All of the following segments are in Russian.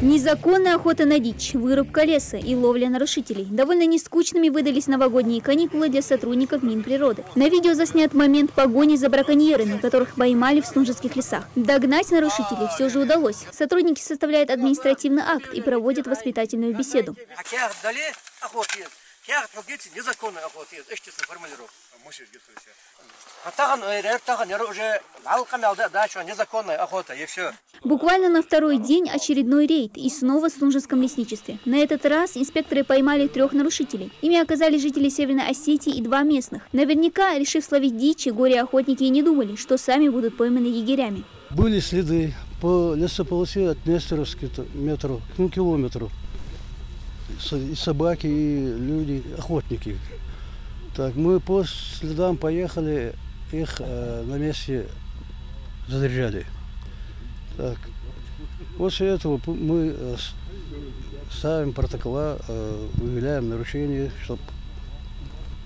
Незаконная охота на дичь, вырубка леса и ловля нарушителей. Довольно нескучными выдались новогодние каникулы для сотрудников Минприроды. На видео заснят момент погони за браконьерами, которых поймали в Снужинских лесах. Догнать нарушителей все же удалось. Сотрудники составляют административный акт и проводят воспитательную беседу. Незаконная охота, формулировка. Незаконная охота, и все. Буквально на второй день очередной рейд и снова в Снужинском лесничестве. На этот раз инспекторы поймали 3 нарушителей. Ими оказались жители Северной Осетии и 2 местных. Наверняка, решив словить дичь, горе-охотники и не думали, что сами будут пойманы егерями. Были следы по лесополосе от Нестеровска метру, к километру. И собаки, и люди, охотники. Так, мы по следам поехали, их на месте задержали. Так, после этого мы ставим протокола, выявляем нарушения, чтобы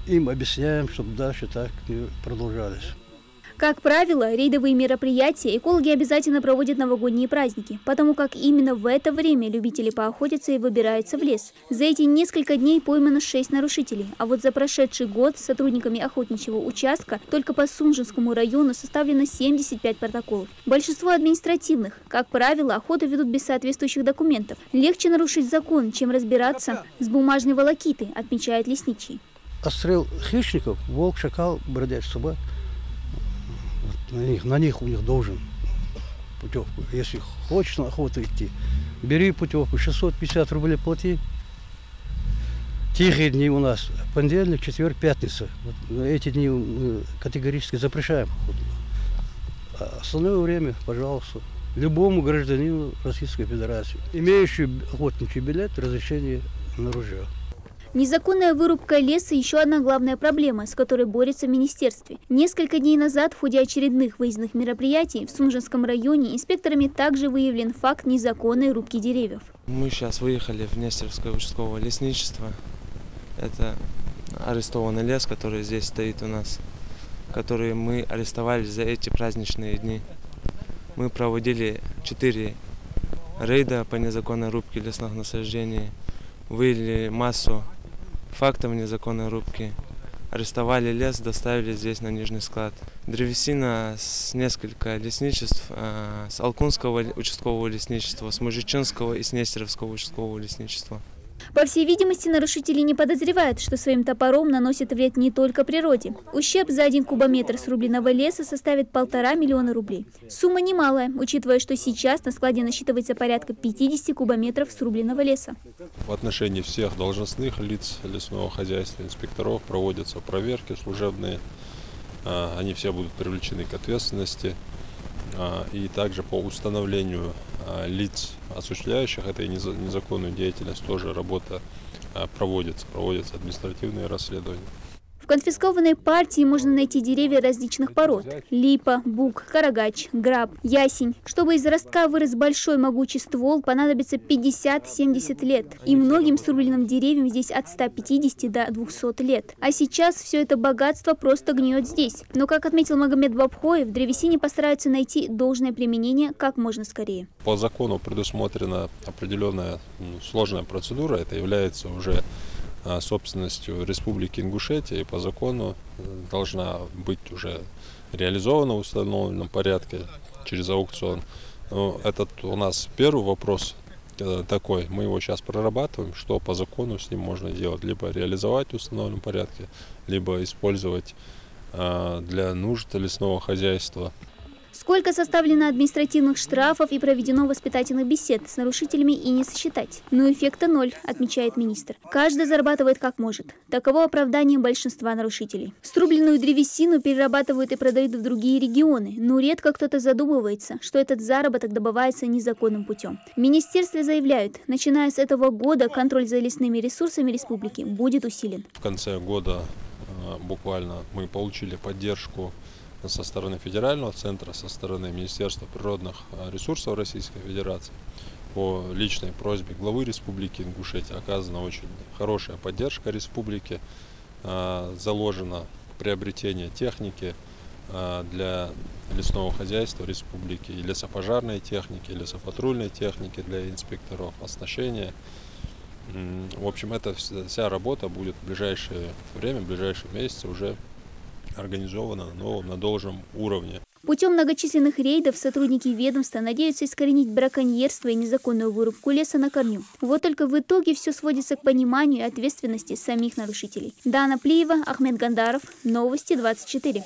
им объясняем, чтобы дальше так не продолжались. Как правило, рейдовые мероприятия экологи обязательно проводят новогодние праздники, потому как именно в это время любители поохотиться и выбираются в лес. За эти несколько дней поймано 6 нарушителей, а вот за прошедший год сотрудниками охотничьего участка только по Сунжинскому району составлено 75 протоколов. Большинство административных. Как правило, охоту ведут без соответствующих документов. Легче нарушить закон, чем разбираться с бумажной волокитой, отмечает лесничий. Отстрел хищников, волк, шакал, бродячая собака. На них у них должен путевку. Если хочешь на охоту идти, бери путевку, 650 рублей плати. Тихие дни у нас, понедельник, четверг, пятница. Вот эти дни мы категорически запрещаем. А остальное время, пожалуйста, любому гражданину Российской Федерации, имеющему охотничий билет, разрешение на ружье. Незаконная вырубка леса – еще одна главная проблема, с которой борется в министерстве. Несколько дней назад в ходе очередных выездных мероприятий в Снужинском районе инспекторами также выявлен факт незаконной рубки деревьев. Мы сейчас выехали в Нестеровское участковое лесничество. Это арестованный лес, который здесь стоит у нас, который мы арестовали за эти праздничные дни. Мы проводили 4 рейда по незаконной рубке лесных насаждений, выявили массу фактов незаконной рубки, арестовали лес, доставили здесь на нижний склад. Древесина с несколько лесничеств, с Алкунского участкового лесничества, с Мужичинского и с Нестеровского участкового лесничества. По всей видимости, нарушители не подозревают, что своим топором наносят вред не только природе. Ущерб за 1 кубометр срубленного леса составит 1,5 миллиона рублей. Сумма немалая, учитывая, что сейчас на складе насчитывается порядка 50 кубометров срубленного леса. В отношении всех должностных лиц лесного хозяйства, инспекторов проводятся проверки служебные. Они все будут привлечены к ответственности. И также по установлению лиц, осуществляющих эту незаконную деятельность, тоже работа проводится административные расследования. В конфискованной партии можно найти деревья различных пород – липа, бук, карагач, граб, ясень. Чтобы из ростка вырос большой могучий ствол, понадобится 50-70 лет. И многим срубленным деревьям здесь от 150 до 200 лет. А сейчас все это богатство просто гниет здесь. Но, как отметил Магомед Бабхоев, древесине постараются найти должное применение как можно скорее. По закону предусмотрена определенная сложная процедура. Это является уже собственностью Республики Ингушетия, и по закону должна быть уже реализована в установленном порядке через аукцион. Но этот у нас первый вопрос такой, мы его сейчас прорабатываем, что по закону с ним можно делать, либо реализовать в установленном порядке, либо использовать для нужд лесного хозяйства. Сколько составлено административных штрафов и проведено воспитательных бесед с нарушителями и не сосчитать. Но эффекта 0, отмечает министр. Каждый зарабатывает как может. Таково оправдание большинства нарушителей. Срубленную древесину перерабатывают и продают в другие регионы, но редко кто-то задумывается, что этот заработок добывается незаконным путем. В министерстве заявляют, начиная с этого года контроль за лесными ресурсами республики будет усилен. В конце года буквально мы получили поддержку со стороны федерального центра, со стороны Министерства природных ресурсов Российской Федерации. По личной просьбе главы Республики Ингушетия оказана очень хорошая поддержка республики, заложено приобретение техники, для лесного хозяйства республики, и лесопожарной техники, и лесопатрульной техники для инспекторов, оснащения. В общем, эта вся работа будет в ближайшее время, в ближайшие месяцы уже организована на должном уровне. Путем многочисленных рейдов сотрудники ведомства надеются искоренить браконьерство и незаконную вырубку леса на корню. Вот только в итоге все сводится к пониманию и ответственности самих нарушителей. Дана Плиева, Ахмед Гандаров, Новости 24.